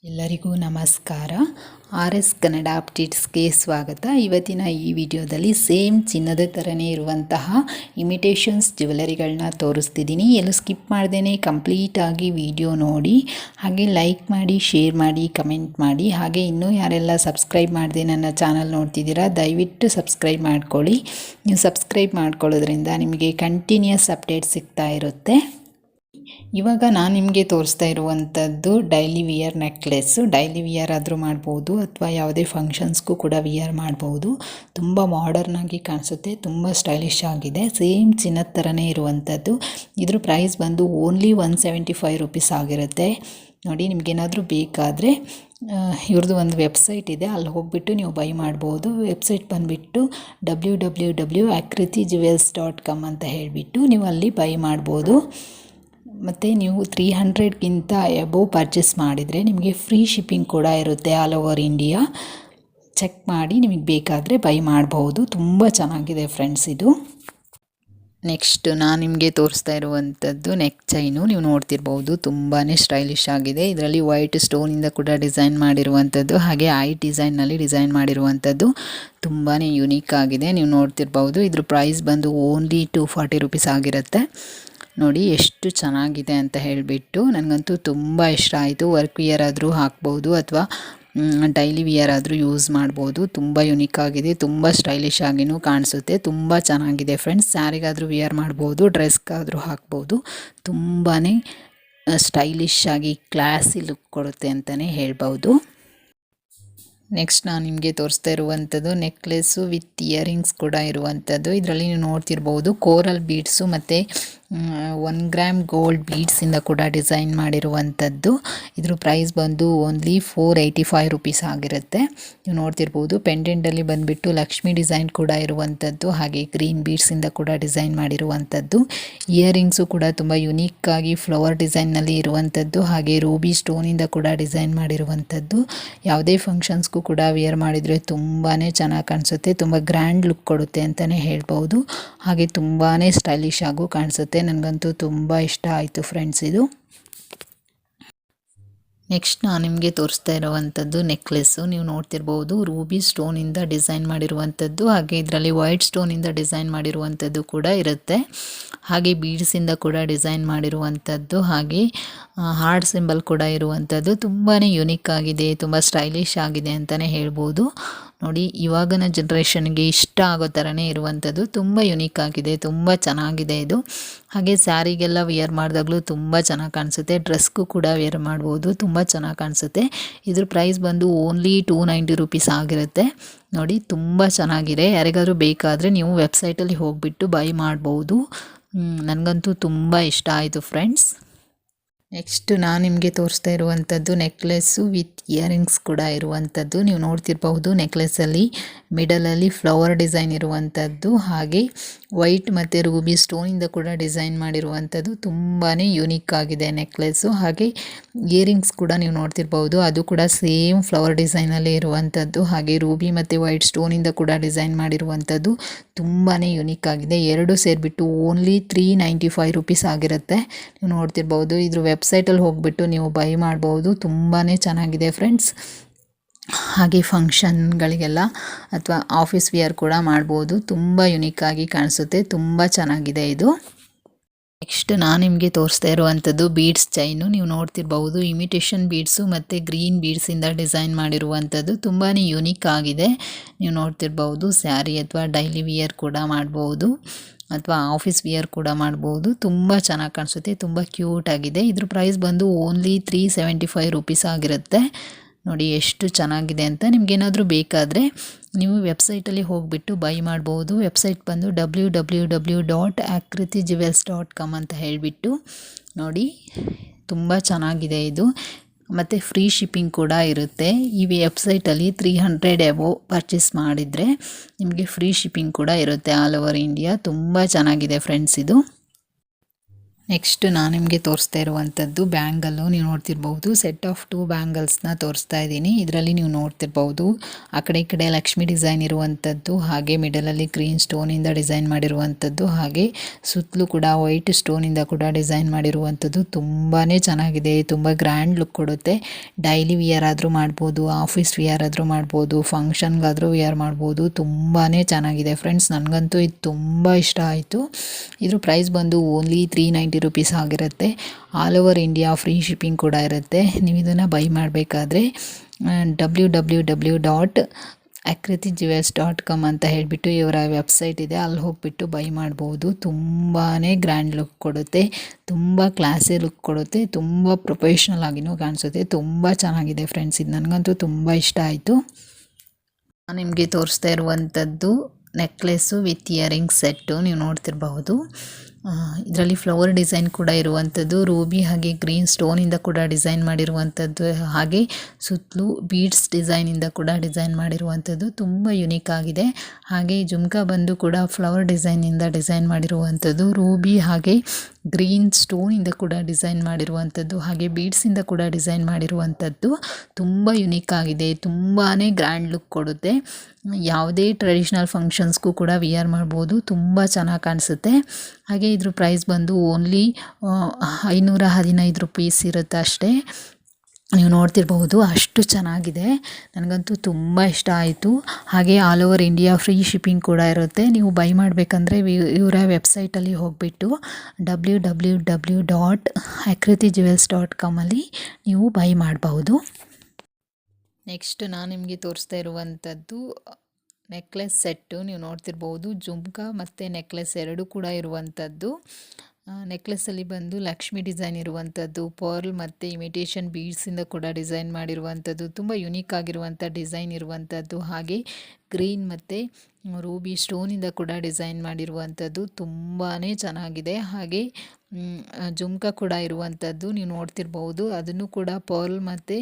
ಎಲ್ಲರಿಗೂ ನಮಸ್ಕಾರ. RS ಕನ್ನಡ ಅಪ್ಡೇಟ್ಸ್ಗೆ ಸ್ವಾಗತ. ಇವತ್ತಿನ ಈ ವಿಡಿಯೋದಲ್ಲಿ ಸೇಮ್ ಚಿನ್ನದ ಥರನೇ ಇರುವಂತಹ ಇಮಿಟೇಷನ್ಸ್ ಜ್ಯುವೆಲರಿಗಳನ್ನ ತೋರಿಸ್ತಿದ್ದೀನಿ. ಎಲ್ಲೂ ಸ್ಕಿಪ್ ಮಾಡ್ದೇ ಕಂಪ್ಲೀಟಾಗಿ ವಿಡಿಯೋ ನೋಡಿ, ಹಾಗೆ ಲೈಕ್ ಮಾಡಿ, ಶೇರ್ ಮಾಡಿ, ಕಮೆಂಟ್ ಮಾಡಿ. ಹಾಗೆ ಇನ್ನೂ ಯಾರೆಲ್ಲ ಸಬ್ಸ್ಕ್ರೈಬ್ ಮಾಡದೆ ನನ್ನ ಚಾನಲ್ ನೋಡ್ತಿದ್ದೀರಾ, ದಯವಿಟ್ಟು ಸಬ್ಸ್ಕ್ರೈಬ್ ಮಾಡ್ಕೊಳ್ಳಿ. ನೀವು ಸಬ್ಸ್ಕ್ರೈಬ್ ಮಾಡ್ಕೊಳ್ಳೋದ್ರಿಂದ ನಿಮಗೆ ಕಂಟಿನ್ಯೂಸ್ ಅಪ್ಡೇಟ್ ಸಿಗ್ತಾ ಇರುತ್ತೆ. ಇವಾಗ ನಾನು ನಿಮಗೆ ತೋರಿಸ್ತಾ ಇರುವಂಥದ್ದು daily wear necklace. Daily wear ಆದರೂ ಮಾಡ್ಬೋದು ಅಥವಾ ಯಾವುದೇ ಫಂಕ್ಷನ್ಸ್ಗೂ ಕೂಡ ವಿಯರ್ ಮಾಡ್ಬೋದು. ತುಂಬ ಮಾಡರ್ನಾಗಿ ಕಾಣಿಸುತ್ತೆ, ತುಂಬ ಸ್ಟೈಲಿಶ್ ಆಗಿದೆ. ಸೇಮ್ ಚಿನ್ನದ ಥರನೇ ಇರುವಂಥದ್ದು. ಇದ್ರ ಪ್ರೈಸ್ ಬಂದು ಓನ್ಲಿ 175 ರೂಪೀಸ್ ಆಗಿರುತ್ತೆ. ನೋಡಿ, ನಿಮಗೇನಾದರೂ ಬೇಕಾದರೆ ಇವ್ರದ್ದು ಒಂದು ವೆಬ್ಸೈಟ್ ಇದೆ, ಅಲ್ಲಿ ಹೋಗಿಬಿಟ್ಟು ನೀವು ಬೈ ಮಾಡ್ಬೋದು. ವೆಬ್ಸೈಟ್ ಬಂದುಬಿಟ್ಟು www.akritijewels.com ಅಂತ ಹೇಳಿಬಿಟ್ಟು ನೀವು ಅಲ್ಲಿ ಬೈ ಮಾಡ್ಬೋದು. ಮತ್ತು ನೀವು 300ಗಿಂತ ಎಬೋವ್ ಪರ್ಚೇಸ್ ಮಾಡಿದರೆ ನಿಮಗೆ ಫ್ರೀ ಶಿಪ್ಪಿಂಗ್ ಕೂಡ ಇರುತ್ತೆ ಆಲ್ ಓವರ್ ಇಂಡಿಯಾ. ಚೆಕ್ ಮಾಡಿ ನಿಮಗೆ ಬೇಕಾದರೆ ಬೈ ಮಾಡಬಹುದು. ತುಂಬ ಚೆನ್ನಾಗಿದೆ ಫ್ರೆಂಡ್ಸ್ ಇದು. ನೆಕ್ಸ್ಟ್ ನಾನು ನಿಮಗೆ ತೋರಿಸ್ತಾ ಇರುವಂಥದ್ದು ನೆಕ್ ಚೈನು. ನೀವು ನೋಡ್ತಿರ್ಬೋದು, ತುಂಬಾ ಸ್ಟೈಲಿಶ್ ಆಗಿದೆ. ಇದರಲ್ಲಿ ವೈಟ್ ಸ್ಟೋನಿಂದ ಕೂಡ ಡಿಸೈನ್ ಮಾಡಿರುವಂಥದ್ದು, ಹಾಗೆ ಐ ಡಿಸೈನ್ನಲ್ಲಿ ಡಿಸೈನ್ ಮಾಡಿರುವಂಥದ್ದು ತುಂಬಾ ಯುನೀಕ್ ಆಗಿದೆ. ನೀವು ನೋಡ್ತಿರ್ಬೋದು. ಇದ್ರ ಪ್ರೈಸ್ ಬಂದು ಓನ್ಲಿ 240 ರೂಪೀಸ್ ಆಗಿರುತ್ತೆ. ನೋಡಿ ಎಷ್ಟು ಚೆನ್ನಾಗಿದೆ ಅಂತ ಹೇಳಿಬಿಟ್ಟು ನನಗಂತೂ ತುಂಬ ಇಷ್ಟ ಆಯಿತು. ವರ್ಕ್ ವಿಯರ್ ಆದರೂ ಹಾಕ್ಬೋದು ಅಥವಾ ಡೈಲಿ ವಿಯರ್ ಆದರೂ ಯೂಸ್ ಮಾಡ್ಬೋದು. ತುಂಬ ಯುನೀಕ್ ಆಗಿದೆ, ತುಂಬ ಸ್ಟೈಲಿಶ್ ಆಗಿನೂ ಕಾಣಿಸುತ್ತೆ. ತುಂಬ ಚೆನ್ನಾಗಿದೆ ಫ್ರೆಂಡ್ಸ್. ಸ್ಯಾರಿಗಾದರೂ ವಿಯರ್ ಮಾಡ್ಬೋದು, ಡ್ರೆಸ್ಗಾದರೂ ಹಾಕ್ಬೋದು. ತುಂಬಾ ಸ್ಟೈಲಿಶ್ ಆಗಿ ಕ್ಲಾಸಿ ಲುಕ್ ಕೊಡುತ್ತೆ ಅಂತಲೇ ಹೇಳ್ಬೋದು. ನೆಕ್ಸ್ಟ್ ನಾನು ನಿಮಗೆ ತೋರಿಸ್ತಾ ಇರುವಂಥದ್ದು ನೆಕ್ಲೆಸ್ಸು ವಿತ್ ಇಯರಿಂಗ್ಸ್ ಕೂಡ ಇರುವಂಥದ್ದು. ಇದರಲ್ಲಿ ನೀವು ನೋಡ್ತಿರ್ಬೋದು, ಕೋರಲ್ ಬೀಡ್ಸು ಮತ್ತು 1 ಗ್ರಾಮ್ ಗೋಲ್ಡ್ ಬೀಡ್ಸಿಂದ ಕೂಡ ಡಿಸೈನ್ ಮಾಡಿರುವಂಥದ್ದು. ಇದ್ರ ಪ್ರೈಸ್ ಬಂದು ಓನ್ಲಿ 485 ರೂಪೀಸ್ ಆಗಿರುತ್ತೆ. ನೀವು ನೋಡ್ತಿರ್ಬೋದು, ಪೆಂಡೆಂಟಲ್ಲಿ ಬಂದುಬಿಟ್ಟು ಲಕ್ಷ್ಮಿ ಡಿಸೈನ್ ಕೂಡ ಇರುವಂಥದ್ದು, ಹಾಗೆ ಗ್ರೀನ್ ಬೀಡ್ಸಿಂದ ಕೂಡ ಡಿಸೈನ್ ಮಾಡಿರುವಂಥದ್ದು. ಇಯರಿಂಗ್ಸು ಕೂಡ ತುಂಬ ಯುನೀಕ್ಕಾಗಿ ಫ್ಲವರ್ ಡಿಸೈನ್ನಲ್ಲಿ ಇರುವಂಥದ್ದು, ಹಾಗೆ ರೂಬಿ ಸ್ಟೋನಿಂದ ಕೂಡ ಡಿಸೈನ್ ಮಾಡಿರುವಂಥದ್ದು. ಯಾವುದೇ ಫಂಕ್ಷನ್ಸ್ಗೂ ಕೂಡ ವೇರ್ ಮಾಡಿದರೆ ತುಂಬಾ ಚೆನ್ನಾಗಿ ಕಾಣಿಸುತ್ತೆ, ತುಂಬ ಗ್ರ್ಯಾಂಡ್ ಲುಕ್ ಕೊಡುತ್ತೆ ಅಂತಲೇ ಹೇಳ್ಬೋದು. ಹಾಗೆ ತುಂಬಾ ಸ್ಟೈಲಿಶ್ ಆಗು ಕಾಣಿಸುತ್ತೆ. ನನಗಂತೂ ತುಂಬ ಇಷ್ಟ ಆಯಿತು ಫ್ರೆಂಡ್ಸ್ ಇದು. ನೆಕ್ಸ್ಟ್ ನಾನು ನಿಮಗೆ ತೋರಿಸ್ತಾ ಇರುವಂಥದ್ದು ನೆಕ್ಲೆಸ್ಸು. ನೀವು ನೋಡ್ತಿರ್ಬೋದು, ರೂಬಿ ಸ್ಟೋನಿಂದ ಡಿಸೈನ್ ಮಾಡಿರುವಂಥದ್ದು, ಹಾಗೆ ಇದರಲ್ಲಿ ವೈಟ್ ಸ್ಟೋನಿಂದ ಡಿಸೈನ್ ಮಾಡಿರುವಂಥದ್ದು ಕೂಡ ಇರುತ್ತೆ. ಹಾಗೆ ಬೀಡ್ಸಿಂದ ಕೂಡ ಡಿಸೈನ್ ಮಾಡಿರುವಂಥದ್ದು, ಹಾಗೆ ಹಾರ್ಟ್ ಸಿಂಬಲ್ ಕೂಡ ಇರುವಂಥದ್ದು. ತುಂಬಾ ಯುನೀಕ್ ಆಗಿದೆ, ತುಂಬ ಸ್ಟೈಲಿಶ್ ಆಗಿದೆ ಅಂತಲೇ ಹೇಳ್ಬೋದು. ನೋಡಿ, ಇವಾಗಿನ ಜನ್ರೇಷನ್ಗೆ ಇಷ್ಟ ಆಗೋ ಥರನೇ ಇರುವಂಥದ್ದು. ತುಂಬ ಯುನೀಕ್ ಆಗಿದೆ, ತುಂಬ ಚೆನ್ನಾಗಿದೆ ಇದು. ಹಾಗೆ ಸ್ಯಾರಿಗೆಲ್ಲ ವೇರ್ ಮಾಡಿದಾಗಲೂ ತುಂಬ ಚೆನ್ನಾಗಿ ಕಾಣಿಸುತ್ತೆ, ಡ್ರೆಸ್ಗೂ ಕೂಡ ವೇರ್ ಮಾಡ್ಬೋದು, ತುಂಬ ಚೆನ್ನಾಗಿ ಕಾಣಿಸುತ್ತೆ. ಇದ್ರ ಪ್ರೈಸ್ ಬಂದು ಓನ್ಲಿ 290 ರೂಪೀಸ್ ಆಗಿರುತ್ತೆ. ನೋಡಿ, ತುಂಬ ಚೆನ್ನಾಗಿದೆ. ಯಾರಿಗಾದ್ರೂ ಬೇಕಾದರೆ ನೀವು ವೆಬ್ಸೈಟಲ್ಲಿ ಹೋಗಿಬಿಟ್ಟು ಬೈ ಮಾಡ್ಬೋದು. ನನಗಂತೂ ತುಂಬ ಇಷ್ಟ ಆಯಿತು ಫ್ರೆಂಡ್ಸ್. ನೆಕ್ಸ್ಟ್ ನಾನು ನಿಮಗೆ ತೋರಿಸ್ತಾ ಇರುವಂಥದ್ದು ನೆಕ್ಲೆಸ್ಸು ವಿತ್ ಇಯರಿಂಗ್ಸ್ ಕೂಡ ಇರುವಂಥದ್ದು. ನೀವು ನೋಡ್ತಿರ್ಬಹುದು, ನೆಕ್ಲೆಸ್ಸಲ್ಲಿ ಮಿಡಲಲ್ಲಿ ಫ್ಲವರ್ ಡಿಸೈನ್ ಇರುವಂಥದ್ದು, ಹಾಗೆ ವೈಟ್ ಮತ್ತು ರೂಬಿ ಸ್ಟೋನಿಂದ ಕೂಡ ಡಿಸೈನ್ ಮಾಡಿರುವಂಥದ್ದು. ತುಂಬಾ ಯುನೀಕ್ ಆಗಿದೆ ನೆಕ್ಲೆಸ್ಸು. ಹಾಗೆ ಇಯರಿಂಗ್ಸ್ ಕೂಡ ನೀವು ನೋಡ್ತಿರ್ಬೋದು, ಅದು ಕೂಡ ಸೇಮ್ ಫ್ಲವರ್ ಡಿಸೈನಲ್ಲಿ ಇರುವಂಥದ್ದು, ಹಾಗೆ ರೂಬಿ ಮತ್ತು ವೈಟ್ ಸ್ಟೋನಿಂದ ಕೂಡ ಡಿಸೈನ್ ಮಾಡಿರುವಂಥದ್ದು. ತುಂಬಾ ಯುನೀಕ್ ಆಗಿದೆ. ಎರಡು ಸೇರಿಬಿಟ್ಟು ಓನ್ಲಿ 395 ರೂಪೀಸ್ ಆಗಿರುತ್ತೆ. ನೀವು ನೋಡ್ತಿರ್ಬೋದು. ಇದ್ರ ವೆಬ್ಸೈಟಲ್ಲಿ ಹೋಗಿಬಿಟ್ಟು ನೀವು ಬೈ ಮಾಡ್ಬೋದು. ತುಂಬಾ ಚೆನ್ನಾಗಿದೆ ಫ್ರೆಂಡ್ಸ್. ಹಾಗೆ ಫಂಕ್ಷನ್ಗಳಿಗೆಲ್ಲ ಅಥವಾ ಆಫೀಸ್ ವಿಯರ್ ಕೂಡ ಮಾಡ್ಬೋದು. ತುಂಬ ಯುನೀಕಾಗಿ ಕಾಣಿಸುತ್ತೆ, ತುಂಬ ಚೆನ್ನಾಗಿದೆ ಇದು. ನೆಕ್ಸ್ಟ್ ನಾನು ನಿಮಗೆ ತೋರಿಸ್ತಾ ಇರುವಂಥದ್ದು ಬೀಡ್ಸ್ ಚೈನು. ನೀವು ನೋಡ್ತಿರ್ಬಹುದು, ಇಮಿಟೇಷನ್ ಬೀಡ್ಸು ಮತ್ತು ಗ್ರೀನ್ ಬೀಡ್ಸಿಂದ ಡಿಸೈನ್ ಮಾಡಿರುವಂಥದ್ದು. ತುಂಬಾ ಯುನೀಕ್ ಆಗಿದೆ. ನೀವು ನೋಡ್ತಿರ್ಬಹುದು, ಸ್ಯಾರಿ ಅಥವಾ ಡೈಲಿ ವಿಯರ್ ಕೂಡ ಮಾಡ್ಬೋದು ಅಥವಾ ಆಫೀಸ್ ವಿಯರ್ ಕೂಡ ಮಾಡ್ಬೋದು. ತುಂಬ ಚೆನ್ನಾಗಿ ಕಾಣಿಸುತ್ತೆ, ತುಂಬ ಕ್ಯೂಟ್ ಆಗಿದೆ. ಇದ್ರ ಪ್ರೈಸ್ ಬಂದು ಓನ್ಲಿ 375 ರೂಪೀಸ್ ಆಗಿರುತ್ತೆ. ನೋಡಿ ಎಷ್ಟು ಚೆನ್ನಾಗಿದೆ ಅಂತ. ನಿಮಗೇನಾದರೂ ಬೇಕಾದರೆ ನೀವು ವೆಬ್ಸೈಟಲ್ಲಿ ಹೋಗಿಬಿಟ್ಟು ಬೈ ಮಾಡ್ಬೋದು. ವೆಬ್ಸೈಟ್ ಬಂದು www.akritijewels.com ಅಂತ ಹೇಳಿಬಿಟ್ಟು. ನೋಡಿ, ತುಂಬ ಚೆನ್ನಾಗಿದೆ ಇದು, ಮತ್ತು ಫ್ರೀ ಶಿಪ್ಪಿಂಗ್ ಕೂಡ ಇರುತ್ತೆ. ಈ ವೆಬ್ಸೈಟಲ್ಲಿ 300 ಎಬೋವ್ ಪರ್ಚೇಸ್ ಮಾಡಿದರೆ ನಿಮಗೆ ಫ್ರೀ ಶಿಪ್ಪಿಂಗ್ ಕೂಡ ಇರುತ್ತೆ ಆಲ್ ಓವರ್ ಇಂಡಿಯಾ. ತುಂಬ ಚೆನ್ನಾಗಿದೆ ಫ್ರೆಂಡ್ಸ್ ಇದು. ನೆಕ್ಸ್ಟ್ ನಾನು ನಿಮಗೆ ತೋರಿಸ್ತಾ ಇರುವಂಥದ್ದು ಬ್ಯಾಂಗಲ್ಲು. ನೀವು ನೋಡ್ತಿರ್ಬೋದು, ಸೆಟ್ ಆಫ್ 2 ಬ್ಯಾಂಗಲ್ಸ್ನ ತೋರಿಸ್ತಾ ಇದ್ದೀನಿ. ಇದರಲ್ಲಿ ನೀವು ನೋಡ್ತಿರ್ಬೋದು, ಆ ಕಡೆ ಈ ಕಡೆ ಲಕ್ಷ್ಮಿ ಡಿಸೈನ್ ಇರುವಂಥದ್ದು, ಹಾಗೆ ಮಿಡಲಲ್ಲಿ ಗ್ರೀನ್ ಸ್ಟೋನಿಂದ ಡಿಸೈನ್ ಮಾಡಿರುವಂಥದ್ದು, ಹಾಗೆ ಸುತ್ತಲೂ ಕೂಡ ವೈಟ್ ಸ್ಟೋನಿಂದ ಕೂಡ ಡಿಸೈನ್ ಮಾಡಿರುವಂಥದ್ದು. ತುಂಬಾ ಚೆನ್ನಾಗಿದೆ, ತುಂಬ ಗ್ರ್ಯಾಂಡ್ ಲುಕ್ ಕೊಡುತ್ತೆ. ಡೈಲಿ ವಿಯರ್ ಆದರೂ ಮಾಡ್ಬೋದು, ಆಫೀಸ್ ವಿಯರ್ ಆದರೂ ಮಾಡ್ಬೋದು, ಫಂಕ್ಷನ್ಗಾದರೂ ವಿಯರ್ ಮಾಡ್ಬೋದು. ತುಂಬಾ ಚೆನ್ನಾಗಿದೆ ಫ್ರೆಂಡ್ಸ್, ನನಗಂತೂ ಇದು ತುಂಬ ಇಷ್ಟ ಆಯಿತು. ಇದ್ರ ಪ್ರೈಸ್ ಬಂದು ಓನ್ಲಿ 390 ರೂಪೀಸ್ ಆಗಿರುತ್ತೆ. All over India free shipping ಕೂಡ ಇರುತ್ತೆ. ನೀವು ಇದನ್ನು ಬೈ ಮಾಡಬೇಕಾದ್ರೆ www.akrityjewels.com ಅಂತ ಹೇಳಿಬಿಟ್ಟು ಇವರ ವೆಬ್ಸೈಟ್ ಇದೆ, ಅಲ್ಲಿ ಹೋಗಿಬಿಟ್ಟು ಬೈ ಮಾಡ್ಬೋದು. ತುಂಬಾ ಗ್ರ್ಯಾಂಡ್ ಲುಕ್ ಕೊಡುತ್ತೆ, ತುಂಬ ಕ್ಲಾಸಿ ಲುಕ್ ಕೊಡುತ್ತೆ, ತುಂಬ ಪ್ರೊಫೆಷ್ನಲ್ ಆಗಿನೂ ಕಾಣಿಸುತ್ತೆ. ತುಂಬ ಚೆನ್ನಾಗಿದೆ ಫ್ರೆಂಡ್ಸ್, ಇದು ನನಗಂತೂ ತುಂಬ ಇಷ್ಟ ಆಯಿತು. ನಾನು ನಿಮಗೆ ತೋರಿಸ್ತಾ ಇರುವಂಥದ್ದು ನೆಕ್ಲೆಸ್ಸು ವಿತ್ ಇಯರಿಂಗ್ಸ್ ಸೆಟ್ಟು. ನೀವು ನೋಡ್ತಿರಬಹುದು, ಇದರಲ್ಲಿ ಫ್ಲವರ್ ಡಿಸೈನ್ ಕೂಡ ಇರುವಂಥದ್ದು, ರೂಬಿ ಹಾಗೆ ಗ್ರೀನ್ ಸ್ಟೋನಿಂದ ಕೂಡ ಡಿಸೈನ್ ಮಾಡಿರುವಂಥದ್ದು, ಹಾಗೆ ಸುತ್ತಲೂ ಬೀಡ್ಸ್ ಡಿಸೈನಿಂದ ಕೂಡ ಡಿಸೈನ್ ಮಾಡಿರುವಂಥದ್ದು. ತುಂಬ ಯುನೀಕ್ ಆಗಿದೆ. ಹಾಗೆ ಜುಮ್ಕಾ ಬಂದು ಕೂಡ ಫ್ಲವರ್ ಡಿಸೈನಿಂದ ಡಿಸೈನ್ ಮಾಡಿರುವಂಥದ್ದು, ರೂಬಿ ಹಾಗೆ ಗ್ರೀನ್ ಸ್ಟೋನಿಂದ ಕೂಡ ಡಿಸೈನ್ ಮಾಡಿರುವಂಥದ್ದು, ಹಾಗೆ ಬೀಡ್ಸಿಂದ ಕೂಡ ಡಿಸೈನ್ ಮಾಡಿರುವಂಥದ್ದು. ತುಂಬ ಯುನೀಕ್ ಆಗಿದೆ, ತುಂಬಾ ಗ್ರ್ಯಾಂಡ್ ಲುಕ್ ಕೊಡುತ್ತೆ. ಯಾವುದೇ ಟ್ರೆಡಿಷ್ನಲ್ ಫಂಕ್ಷನ್ಸ್ಗೂ ಕೂಡ ವಿಯರ್ ಮಾಡ್ಬೋದು, ತುಂಬ ಚೆನ್ನಾಗಿ ಕಾಣಿಸುತ್ತೆ. ಹಾಗೆ ಇದ್ರ ಪ್ರೈಸ್ ಬಂದು ಓನ್ಲಿ 515 ರೂಪೀಸ್ ಇರುತ್ತೆ ಅಷ್ಟೇ. ನೀವು ನೋಡ್ತಿರಬಹುದು, ಅಷ್ಟು ಚೆನ್ನಾಗಿದೆ, ನನಗಂತೂ ತುಂಬ ಇಷ್ಟ ಆಯಿತು. ಹಾಗೆ all over India free shipping ಕೂಡ ಇರುತ್ತೆ. ನೀವು ಬೈ ಮಾಡಬೇಕಂದ್ರೆ ಇವರ ವೆಬ್ಸೈಟಲ್ಲಿ ಹೋಗಿಬಿಟ್ಟು www.akrityjewels.com ಅಲ್ಲಿ ನೀವು ಬೈ ಮಾಡಬಹುದು. ನೆಕ್ಸ್ಟ್ ನಾನು ನಿಮಗೆ ತೋರಿಸ್ತಾ ಇರುವಂಥದ್ದು ನೆಕ್ಲೆಸ್ ಸೆಟ್ಟು. ನೀವು ನೋಡ್ತಿರ್ಬೋದು, ಜುಮ್ಕಾ ಮತ್ತು ನೆಕ್ಲೆಸ್ ಎರಡೂ ಕೂಡ ಇರುವಂಥದ್ದು. ನೆಕ್ಲೆಸ್ಸಲ್ಲಿ ಬಂದು ಲಕ್ಷ್ಮಿ ಡಿಸೈನ್ ಇರುವಂಥದ್ದು, ಪರ್ಲ್ ಮತ್ತು ಇಮಿಟೇಷನ್ ಬೀಡ್ಸಿಂದ ಕೂಡ ಡಿಸೈನ್ ಮಾಡಿರುವಂಥದ್ದು, ತುಂಬ ಯುನೀಕ್ ಆಗಿರುವಂಥ ಡಿಸೈನ್ ಇರುವಂಥದ್ದು, ಹಾಗೆ ಗ್ರೀನ್ ಮತ್ತು ರೂಬಿ ಸ್ಟೋನಿಂದ ಕೂಡ ಡಿಸೈನ್ ಮಾಡಿರುವಂಥದ್ದು. ತುಂಬಾ ಚೆನ್ನಾಗಿದೆ. ಹಾಗೆ ಜುಮ್ಕಾ ಕೂಡ ಇರುವಂಥದ್ದು ನೀವು ನೋಡ್ತಿರ್ಬೋದು, ಅದನ್ನು ಕೂಡ ಪರ್ಲ್ ಮತ್ತು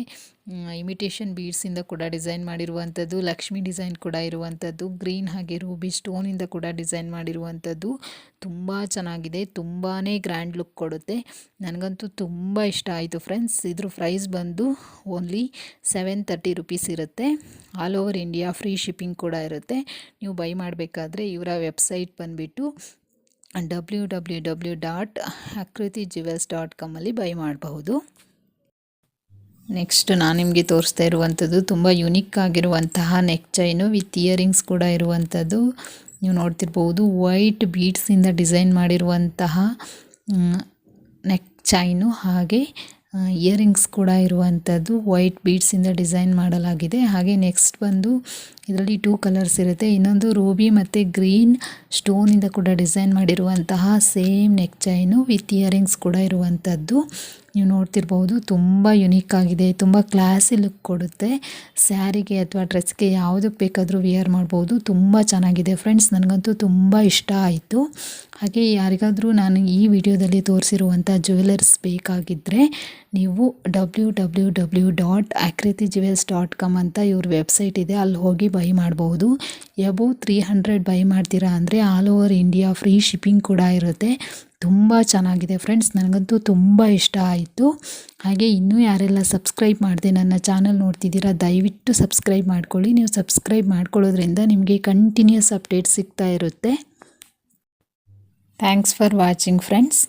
ಇಮಿಟೇಷನ್ ಬೀಡ್ಸಿಂದ ಕೂಡ ಡಿಸೈನ್ ಮಾಡಿರುವಂಥದ್ದು, ಲಕ್ಷ್ಮಿ ಡಿಸೈನ್ ಕೂಡ ಇರುವಂಥದ್ದು, ಗ್ರೀನ್ ಹಾಗೆ ರೂಬಿ ಸ್ಟೋನಿಂದ ಕೂಡ ಡಿಸೈನ್ ಮಾಡಿರುವಂಥದ್ದು. ತುಂಬ ಚೆನ್ನಾಗಿದೆ, ತುಂಬಾ ಗ್ರ್ಯಾಂಡ್ ಲುಕ್ ಕೊಡುತ್ತೆ. ನನಗಂತೂ ತುಂಬ ಇಷ್ಟ ಆಯಿತು ಫ್ರೆಂಡ್ಸ್. ಇದ್ರ ಪ್ರೈಸ್ ಬಂದು ಓನ್ಲಿ 730 ರೂಪೀಸ್ ಇರುತ್ತೆ. All over India free shipping ಕೂಡ ಇರುತ್ತೆ. ನೀವು ಬೈ ಮಾಡಬೇಕಾದ್ರೆ ಇವರ ವೆಬ್ಸೈಟ್ ಬಂದುಬಿಟ್ಟು www.akrityjewels.com ಅಲ್ಲಿ ಬೈ ಮಾಡಬಹುದು. ನೆಕ್ಸ್ಟ್ ನಾನು ನಿಮಗೆ ತೋರಿಸ್ತಾ ಇರುವಂಥದ್ದು ತುಂಬ ಯುನೀಕ್ ಆಗಿರುವಂತಹ ನೆಕ್ ಚೈನು ವಿತ್ ಇಯರಿಂಗ್ಸ್ ಕೂಡ ಇರುವಂಥದ್ದು. ನೀವು ನೋಡ್ತಿರ್ಬೋದು, ವೈಟ್ ಬೀಡ್ಸಿಂದ ಡಿಸೈನ್ ಮಾಡಿರುವಂತಹ ನೆಕ್ ಚೈನು, ಹಾಗೆ ಇಯರಿಂಗ್ಸ್ ಕೂಡ ಇರುವಂಥದ್ದು, ವೈಟ್ ಬೀಡ್ಸಿಂದ ಡಿಸೈನ್ ಮಾಡಲಾಗಿದೆ. ಹಾಗೆ ನೆಕ್ಸ್ಟ್ ಬಂದು ಇದರಲ್ಲಿ 2 ಕಲರ್ಸ್ ಇರುತ್ತೆ. ಇನ್ನೊಂದು ರೂಬಿ ಮತ್ತು ಗ್ರೀನ್ ಸ್ಟೋನಿಂದ ಕೂಡ ಡಿಸೈನ್ ಮಾಡಿರುವಂತಹ same neck chain with earrings ಕೂಡ ಇರುವಂಥದ್ದು. ನೀವು ನೋಡ್ತಿರ್ಬೋದು, ತುಂಬ ಯುನೀಕ್ ಆಗಿದೆ, ತುಂಬ ಕ್ಲಾಸಿ ಲುಕ್ ಕೊಡುತ್ತೆ. ಸ್ಯಾರಿಗೆ ಅಥವಾ ಡ್ರೆಸ್ಗೆ ಯಾವುದಕ್ಕೆ ಬೇಕಾದರೂ ವಿಯರ್ ಮಾಡ್ಬೋದು. ತುಂಬ ಚೆನ್ನಾಗಿದೆ ಫ್ರೆಂಡ್ಸ್, ನನಗಂತೂ ತುಂಬ ಇಷ್ಟ ಆಯಿತು. ಹಾಗೆ ಯಾರಿಗಾದರೂ ನಾನು ಈ ವಿಡಿಯೋದಲ್ಲಿ ತೋರಿಸಿರುವಂಥ ಜ್ಯುವೆಲರ್ಸ್ ಬೇಕಾಗಿದ್ದರೆ ನೀವು www.akrityjewels.com ಅಂತ ಇವ್ರ ವೆಬ್ಸೈಟ್ ಇದೆ, ಅಲ್ಲಿ ಹೋಗಿ ಬೈ ಮಾಡಬಹುದು. ಎಬೋ 300 ಬೈ ಮಾಡ್ತೀರಾ ಅಂದರೆ all over India free shipping ಕೂಡ ಇರುತ್ತೆ. ತುಂಬ ಚೆನ್ನಾಗಿದೆ ಫ್ರೆಂಡ್ಸ್, ನನಗಂತೂ ತುಂಬ ಇಷ್ಟ ಆಯಿತು. ಹಾಗೆ ಇನ್ನೂ ಯಾರೆಲ್ಲ ಸಬ್ಸ್ಕ್ರೈಬ್ ಮಾಡದೆ ನನ್ನ ಚಾನಲ್ ನೋಡ್ತಿದ್ದೀರಾ, ದಯವಿಟ್ಟು ಸಬ್ಸ್ಕ್ರೈಬ್ ಮಾಡ್ಕೊಳ್ಳಿ. ನೀವು ಸಬ್ಸ್ಕ್ರೈಬ್ ಮಾಡ್ಕೊಳ್ಳೋದ್ರಿಂದ ನಿಮಗೆ ಕಂಟಿನ್ಯೂಸ್ ಅಪ್ಡೇಟ್ ಸಿಗ್ತಾ ಇರುತ್ತೆ. Thanks for watching friends.